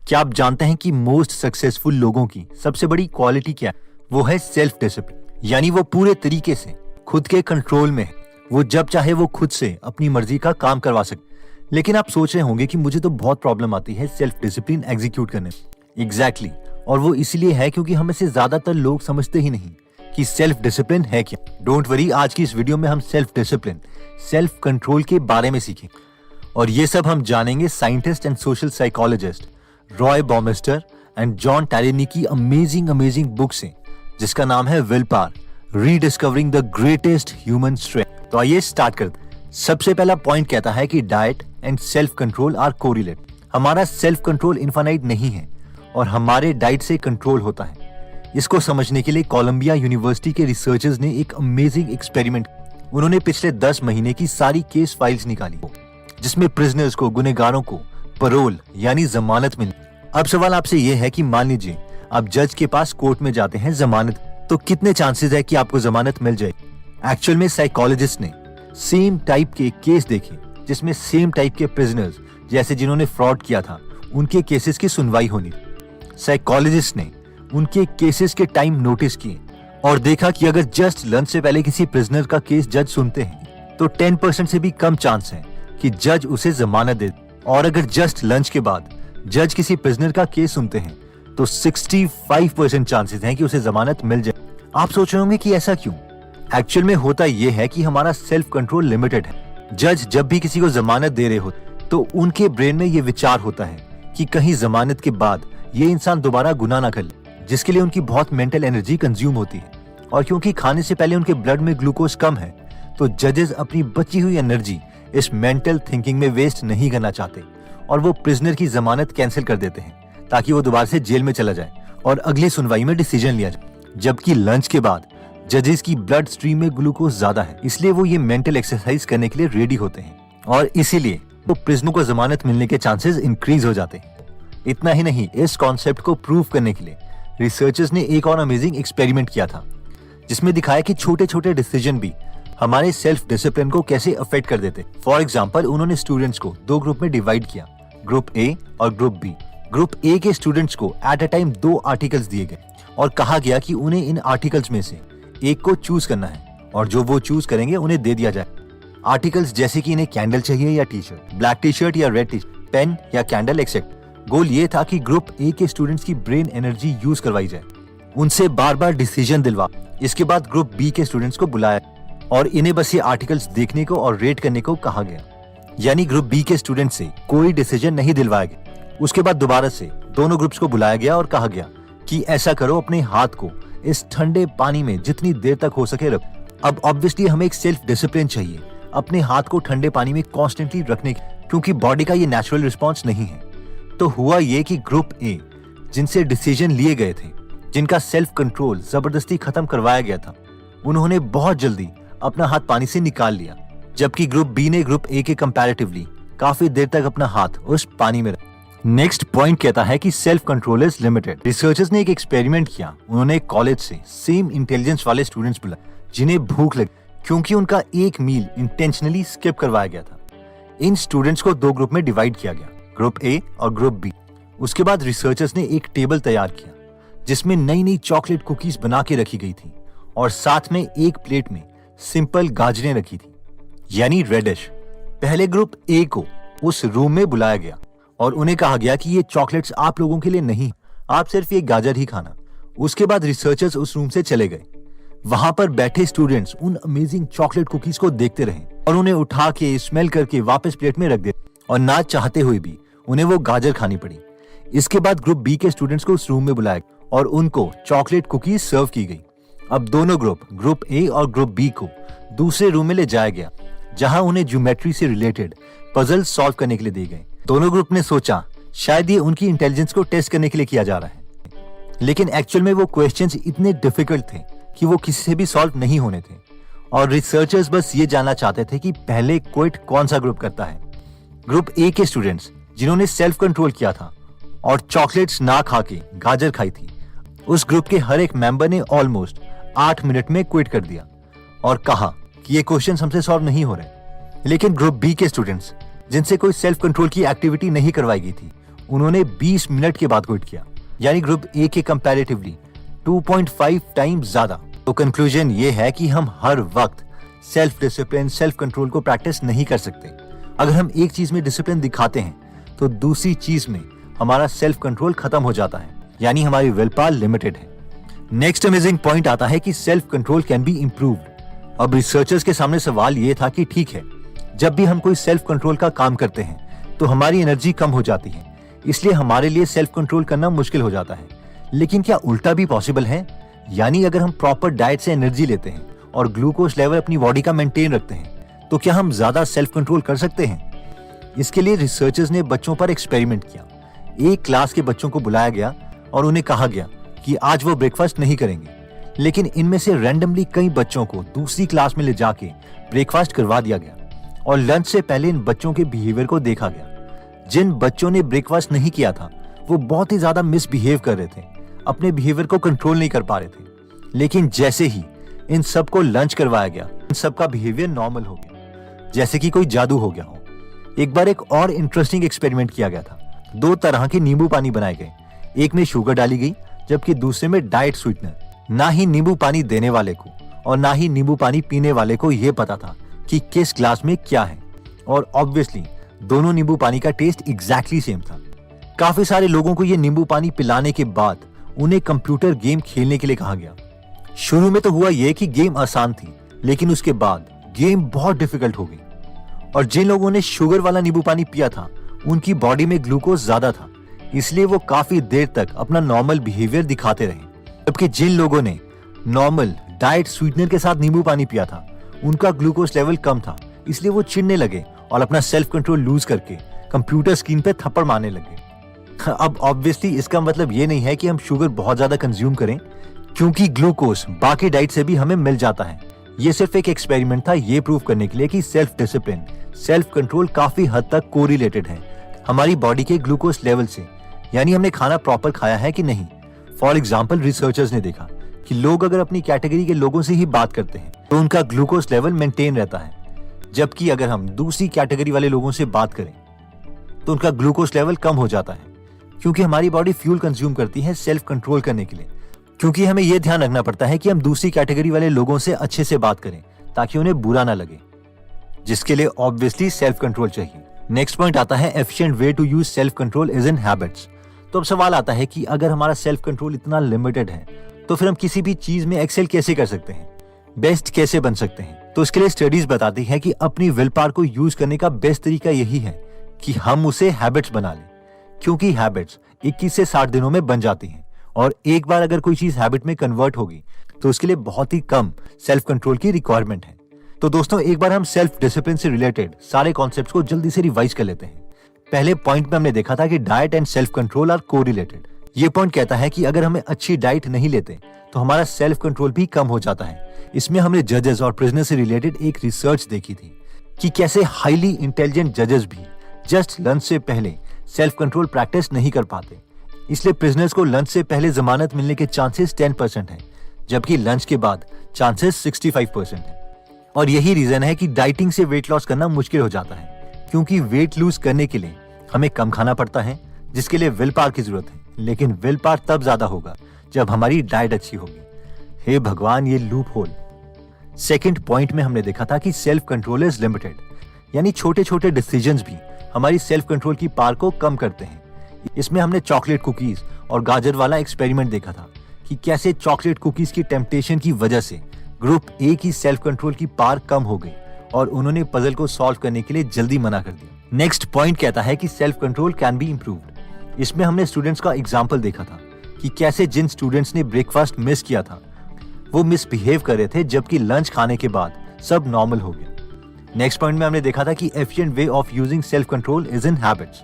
क्या आप जानते हैं कि मोस्ट सक्सेसफुल लोगों की सबसे बड़ी क्वालिटी क्या है? वो है सेल्फ डिसिप्लिन, यानी वो पूरे तरीके से खुद के कंट्रोल में है। वो जब चाहे वो खुद से अपनी मर्जी का काम करवा सके। लेकिन आप सोच रहे होंगे कि मुझे तो बहुत प्रॉब्लम आती है सेल्फ डिसिप्लिन एग्जीक्यूट करने में। एग्जैक्टली, और वो इसलिए है क्योंकि हमें से ज्यादातर लोग समझते ही नहीं कि सेल्फ डिसिप्लिन है क्या। डोंट वरी, आज की इस वीडियो में हम सेल्फ डिसिप्लिन, सेल्फ कंट्रोल के बारे में सीखें और ये सब हम जानेंगे scientist and social psychologist Roy Baumeister and John Tierney की अमेजिंग बुक से, जिसका नाम है will power, rediscovering the greatest human strength. तो आइए स्टार्ट करते हैं। सबसे पहला पॉइंट कहता है कि diet and self control are correlate. हमारा सेल्फ कंट्रोल इनफाइनाइट नहीं है और हमारे डाइट से कंट्रोल होता है। इसको समझने के लिए कोलंबिया यूनिवर्सिटी के रिसर्चर्स ने एक अमेजिंग एक्सपेरिमेंट। उन्होंने पिछले 10 महीने की सारी केस फाइल्स निकाली जिसमें प्रिजनर्स को, गुनहगारों को पैरोल यानी जमानत मिली। अब सवाल आपसे ये है कि मान लीजिए आप जज के पास कोर्ट में जाते हैं जमानत, तो कितने चांसेस है कि आपको जमानत मिल जाए? एक्चुअल में साइकोलॉजिस्ट ने सेम टाइप के केस देखे जिसमें सेम टाइप के प्रिजनर्स, जैसे जिन्होंने फ्रॉड किया था, उनके केसेस की सुनवाई होनी। साइकोलॉजिस्ट ने उनके केसेस के टाइम नोटिस किए और देखा कि अगर जस्ट लंच से पहले किसी प्रिजनर का केस जज सुनते हैं तो 10% से भी कम चांस है कि जज उसे जमानत दे, और अगर जस्ट लंच के बाद जज किसी प्रिजनर का केस सुनते हैं तो 65% चांसेस हैं कि उसे जमानत मिल जाए। आप सोच रहे होंगे कि ऐसा क्यों? एक्चुअल में होता यह है कि हमारा सेल्फ कंट्रोल लिमिटेड है। जज जब भी किसी को जमानत दे रहे होते तो उनके ब्रेन में ये विचार होता है कि कहीं जमानत के बाद ये इंसान दोबारा गुनाह ना कर ले, जिसके लिए उनकी बहुत मेंटल एनर्जी कंज्यूम होती है। और क्योंकि खाने से पहले उनके ब्लड में ग्लूकोज कम है, तो जजेस अपनी बची हुई एनर्जी इस मेंटल थिंकिंग में वेस्ट नहीं करना चाहते और वो प्रिजनर की जमानत कैंसिल कर देते हैं ताकि वो दोबारा से जेल में चला जाए और अगली सुनवाई में डिसीजन लिया जाए। जबकि लंच के बाद जजेस की ब्लड स्ट्रीम में ग्लूकोज ज्यादा है, इसलिए वो ये मेंटल एक्सरसाइज करने के लिए रेडी होते हैं और इसीलिए तो प्रिजनर को जमानत मिलने के चांसेस इंक्रीज हो जाते हैं। इतना ही नहीं, इस कॉन्सेप्ट को प्रूव करने के लिए रिसर्चर्स ने एक और अमेजिंग एक्सपेरिमेंट किया था जिसमें दिखाया कि छोटे छोटे डिसीजन भी हमारे सेल्फ डिसिप्लिन को कैसे अफेक्ट कर देते। फॉर एग्जाम्पल, उन्होंने स्टूडेंट्स को 2 ग्रुप में डिवाइड किया, ग्रुप ए और ग्रुप बी। ग्रुप ए के स्टूडेंट्स को एट अ टाइम 2 आर्टिकल्स दिए गए और कहा गया कि उन्हें इन आर्टिकल्स में से एक को चूज करना है और जो वो चूज करेंगे उन्हें दे दिया जाए। आर्टिकल्स जैसे कि इन्हें कैंडल चाहिए या T shirt, black T shirt या रेड टी शर्ट, पेन या कैंडल एक्सेप्ट। गोल ये था कि ग्रुप ए के स्टूडेंट्स की ब्रेन एनर्जी यूज करवाई जाए, उनसे बार बार डिसीजन दिलवा। इसके बाद ग्रुप बी के स्टूडेंट्स को बुलाया और इन्हें बस ये आर्टिकल्स देखने को और रेट करने को कहा गया, यानी ग्रुप बी के स्टूडेंट से कोई डिसीजन नहीं दिलवाया गया। उसके बाद दोबारा से दोनों ग्रुप्स को बुलाया गया और कहा गया कि ऐसा करो, अपने हाथ को इस ठंडे पानी में जितनी देर तक हो सके रखो। अब ऑब्वियसली हमें एक सेल्फ डिसिप्लिन चाहिए अपने हाथ को ठंडे पानी में कॉन्स्टेंटली रखने की, क्योंकि बॉडी का ये नेचुरल रिस्पॉन्स नहीं है। तो हुआ ये कि ग्रुप ए, जिनसे डिसीजन लिए गए थे, जिनका सेल्फ कंट्रोल जबरदस्ती खत्म करवाया गया था, उन्होंने बहुत जल्दी अपना हाथ पानी से निकाल लिया, जबकि ग्रुप बी ने ग्रुप ए के कंपैरेटिवली काफी देर तक अपना हाथ उस पानी में रखा। नेक्स्ट पॉइंट कहता है कि self control is limited. Researchers ने एक एक्सपेरिमेंट किया। उन्होंने कॉलेज से सेम इंटेलिजेंस वाले स्टूडेंट्स बुलाए जिन्हें भूख लगी, क्योंकि उनका एक मील इंटेंशनली स्किप करवाया गया था। इन स्टूडेंट्स को 2 ग्रुप में डिवाइड किया गया, ग्रुप ए और ग्रुप बी। उसके बाद रिसर्चर्स ने एक टेबल तैयार किया जिसमें नई नई चॉकलेट कुकीज बना के रखी गई थी और साथ में एक प्लेट में सिंपल गाजरें रखी थी, यानी रेडिश। पहले ग्रुप ए को उस रूम में बुलाया गया और उन्हें कहा गया कि ये चॉकलेट्स आप लोगों के लिए नहीं, आप सिर्फ ये गाजर ही खाना। उसके बाद रिसर्चर्स उस रूम से चले गए। वहां पर बैठे स्टूडेंट्स उन अमेजिंग चॉकलेट कुकीज को देखते रहे और उन्हें उठा के स्मेल करके वापस प्लेट में रख दिया और ना चाहते हुए भी उन्हें वो गाजर खानी पड़ी। इसके बाद ग्रुप बी के स्टूडेंट्स को उस रूम में बुलाया और उनको चॉकलेट कुकीज सर्व की गई। अब दोनों ग्रुप ए और ग्रुप बी को दूसरे रूम में ले जाया गया, जहां उन्हें ज्योमेट्री से रिलेटेड पजल सॉल्व करने के लिए दिए गए। दोनों ग्रुप ने सोचा शायद ये उनकी इंटेलिजेंस को टेस्ट करने के लिए किया जा रहा है, लेकिन एक्चुअल में वो क्वेश्चंस इतने डिफिकल्ट थे कि वो किसी से भी सॉल्व नहीं होने थे और रिसर्चर्स बस ये जानना चाहते थे कि पहले क्विट कौन सा ग्रुप करता है। ग्रुप ए के स्टूडेंट्स जिन्होंने सेल्फ कंट्रोल किया था और चॉकलेट्स ना खा के गाजर खाई थी, उस ग्रुप के हर एक मेंबर ने ऑलमोस्ट 8 मिनट में क्विट कर दिया और कहा कि ये क्वेश्चन हमसे सॉल्व नहीं हो रहे। लेकिन ग्रुप बी के स्टूडेंट्स जिनसे कोई सेल्फ कंट्रोल की एक्टिविटी नहीं करवाई गई थी, उन्होंने 20 मिनट के बाद क्विट किया, यानी ग्रुप ए के कंपैरेटिवली 2.5 टाइम्स ज्यादा। तो कंक्लूजन ये है कि हम हर वक्त सेल्फ डिसिप्लिन, सेल्फ कंट्रोल को प्रैक्टिस नहीं कर सकते। अगर हम एक चीज में डिसिप्लिन दिखाते हैं तो दूसरी चीज में हमारा सेल्फ कंट्रोल खत्म हो जाता है, यानी हमारी विल पावर लिमिटेड है। नेक्स्ट अमेजिंग पॉइंट आता है कि self control can be improved. अब रिसर्चर्स के सामने सवाल ये था कि ठीक है, जब भी हम कोई सेल्फ कंट्रोल का काम करते हैं तो हमारी एनर्जी कम हो जाती है, इसलिए हमारे लिए सेल्फ कंट्रोल करना मुश्किल हो जाता है। लेकिन क्या उल्टा भी पॉसिबल है? यानी अगर हम प्रॉपर डाइट से एनर्जी लेते हैं और ग्लूकोज लेवल अपनी बॉडी का मेंटेन रखते हैं तो क्या हम ज्यादा सेल्फ कंट्रोल कर सकते हैं? इसके लिए रिसर्चर्स ने बच्चों पर एक्सपेरिमेंट किया। एक क्लास के बच्चों को बुलाया गया और उन्हें कहा गया कि आज वो ब्रेकफास्ट नहीं करेंगे, लेकिन इनमें से रैंडमली कई बच्चों को दूसरी क्लास में ले जाके ब्रेकफास्ट करवा दिया गया और लंच से पहले इन बच्चों के बिहेवियर को देखा गया। जिन बच्चों ने ब्रेकफास्ट नहीं किया था वो बहुत ही ज्यादा मिसबिहेव कर रहे थे, अपने बिहेवियर को कंट्रोल नहीं कर पा रहे थे। लेकिन जैसे ही इन सबको लंच करवाया गया, इन सबका बिहेवियर नॉर्मल हो गया, जैसे कि कोई जादू हो गया हो। एक बार एक और इंटरेस्टिंग एक्सपेरिमेंट किया गया था। 2 तरह के नींबू पानी बनाए गए, एक में शुगर डाली गई जबकि दूसरे में डाइट स्वीटनर। ना ही नींबू पानी देने वाले को और ना ही नींबू पानी पीने वाले को यह पता था कि किस ग्लास में क्या है, और ऑब्वियसली दोनों नींबू पानी का टेस्ट एग्जैक्टली सेम था। काफी सारे लोगों को यह नींबू पानी पिलाने के बाद उन्हें कंप्यूटर गेम खेलने के लिए कहा गया। शुरू में तो हुआ यह कि गेम आसान थी, लेकिन उसके बाद गेम बहुत डिफिकल्ट हो गई, और जिन लोगों ने शुगर वाला नींबू पानी पिया था उनकी बॉडी में ग्लूकोज ज्यादा था, इसलिए वो काफी देर तक अपना नॉर्मल बिहेवियर दिखाते रहे। जबकि जिन लोगों ने नॉर्मल डाइट स्वीटनर के साथ नींबू पानी पिया था उनका ग्लूकोज लेवल कम था, इसलिए वो चिढ़ने लगे और अपना सेल्फ कंट्रोल लूज करके कंप्यूटर स्क्रीन पे थप्पड़ मारने लगे। अब ऑब्वियसली इसका मतलब ये नहीं है कि हम शुगर बहुत ज्यादा कंज्यूम करें, क्योंकि ग्लूकोज बाकी डाइट से भी हमें मिल जाता है। ये सिर्फ एक एक्सपेरिमेंट था ये प्रूव करने के लिए कि सेल्फ डिसिप्लिन, सेल्फ कंट्रोल काफी हद तक कोरिलेटेड है हमारी बॉडी के ग्लूकोज लेवल से, यानी हमने खाना प्रॉपर खाया है कि नहीं। फॉर एग्जाम्पल, रिसर्चर्स ने देखा कि लोग अगर अपनी कैटेगरी के लोगों से ही बात करते हैं तो उनका ग्लूकोज लेवल मेंटेन रहता है, जबकि अगर हम दूसरी कैटेगरी वाले लोगों से बात करें तो उनका ग्लूकोज लेवल कम हो जाता है, क्योंकि हमारी बॉडी फ्यूल कंज्यूम करती है सेल्फ कंट्रोल करने के लिए। क्योंकि हमें यह ध्यान रखना पड़ता है कि हम दूसरी कैटेगरी वाले लोगों से अच्छे से बात करें ताकि उन्हें बुरा ना लगे, जिसके लिए ऑब्वियसली सेल्फ कंट्रोल चाहिए। नेक्स्ट पॉइंट आता है efficient way to use self control is in habits. तो अब सवाल आता है कि अगर हमारा सेल्फ कंट्रोल इतना लिमिटेड है तो फिर हम किसी भी चीज में एक्सेल कैसे कर सकते हैं, बेस्ट कैसे बन सकते हैं? तो इसके लिए स्टडीज बताती है कि अपनी विल पावर को यूज करने का बेस्ट तरीका यही है कि हम उसे हैबिट्स बना लें, क्योंकि हैबिट्स 21 से 60 दिनों में बन जाती हैं, और एक बार अगर कोई चीज हैबिट में कन्वर्ट होगी तो उसके लिए बहुत ही कम सेल्फ कंट्रोल की रिक्वायरमेंट है। तो दोस्तों, एक बार हम सेल्फ डिसिप्लिन से रिलेटेड सारे कॉन्सेप्ट्स को जल्दी से रिवाइज कर लेते हैं। पहले पॉइंट में हमने देखा था कि diet and self control are correlated. ये पॉइंट कहता है कि अगर हमें अच्छी डाइट नहीं लेते तो हमारा सेल्फ कंट्रोल भी कम हो जाता है। इसमें हमने जजेस और प्रिजनर से रिलेटेड एक रिसर्च देखी थी कि कैसे हाईली इंटेलिजेंट जजेस भी जस्ट लंच से पहले सेल्फ कंट्रोल प्रैक्टिस नहीं कर पाते, इसलिए प्रिजनर्स को लंच से पहले जमानत मिलने के चांसेस 10% है, जबकि लंच के बाद चांसेस 65% है। और यही रीजन है कि डाइटिंग से वेट लॉस करना मुश्किल हो जाता है, क्योंकि वेट लूज करने के लिए हमें कम खाना पड़ता है, जिसके लिए विल पावर की जरूरत है। लेकिन विल पावर तब ज्यादा होगा जब हमारी डाइट अच्छी होगी। हे भगवान, ये लूप होल। सेकंड पॉइंट में हमने देखा था कि सेल्फ कंट्रोल इज लिमिटेड, यानी छोटे छोटे डिसीजंस भी हमारी सेल्फ कंट्रोल की पावर को कम करते हैं। इसमें हमने चॉकलेट कुकीज और गाजर वाला एक्सपेरिमेंट देखा था कि कैसे चॉकलेट कुकीज की टेम्पटेशन की वजह से ग्रुप ए की सेल्फ कंट्रोल की पावर कम हो गई और उन्होंने पजल को सॉल्व करने के लिए जल्दी मना कर दिया। नेक्स्ट पॉइंट कहता है कि self control can be improved. इसमें हमने स्टूडेंट्स का एग्जाम्पल देखा था कि कैसे जिन स्टूडेंट्स ने ब्रेकफास्ट मिस किया था वो मिसबिहेव कर रहे थे, जबकि लंच खाने के बाद सब नॉर्मल हो गया। नेक्स्ट पॉइंट में हमने देखा था कि efficient way of using self control is in habits,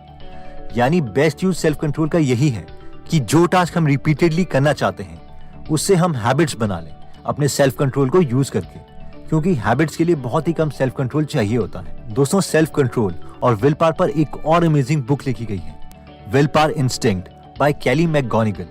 यानी बेस्ट यूज सेल्फ कंट्रोल का यही है कि जो टास्क हम रिपीटेडली करना चाहते हैं उससे हम हैबिट्स बना लें अपने सेल्फ कंट्रोल को यूज करके, क्योंकि हैबिट्स के लिए बहुत ही कम सेल्फ कंट्रोल चाहिए होता है। दोस्तों, सेल्फ कंट्रोल और विल पावर पर एक और अमेजिंग बुक लिखी गई है, विल पावर इंस्टिंक्ट बाय केली मैकगोनिगल,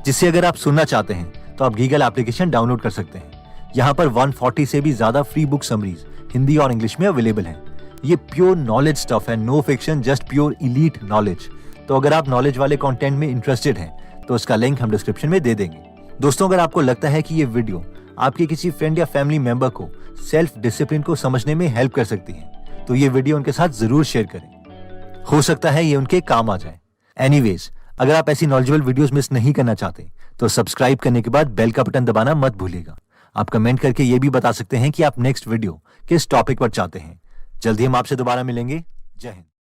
जिसे अगर आप सुनना चाहते हैं तो आप गीगल एप्लीकेशन डाउनलोड कर सकते हैं। यहाँ पर 140 से भी ज्यादा फ्री बुक समरीज हिंदी और इंग्लिश में अवेलेबल हैं। ये प्योर नॉलेज स्टफ है, no fiction, just pure elite knowledge तो अगर आप नॉलेज वाले कंटेंट में इंटरेस्टेड हैं तो उसका लिंक हम डिस्क्रिप्शन में दे देंगे। दोस्तों, अगर आपको लगता है कि ये वीडियो आपके किसी फ्रेंड या फैमिली मेंबर को सेल्फ डिसिप्लिन को समझने में हेल्प कर सकती है तो ये वीडियो उनके साथ जरूर शेयर करें। हो सकता है ये उनके काम आ जाए। एनीवेज, अगर आप ऐसी नॉलेजेबल वीडियोस मिस नहीं करना चाहते तो सब्सक्राइब करने के बाद बेल का बटन दबाना मत भूलिएगा। आप कमेंट करके ये भी बता सकते हैं कि आप नेक्स्ट वीडियो किस टॉपिक पर चाहते हैं। जल्दी हम आपसे दोबारा मिलेंगे। जय हिंद।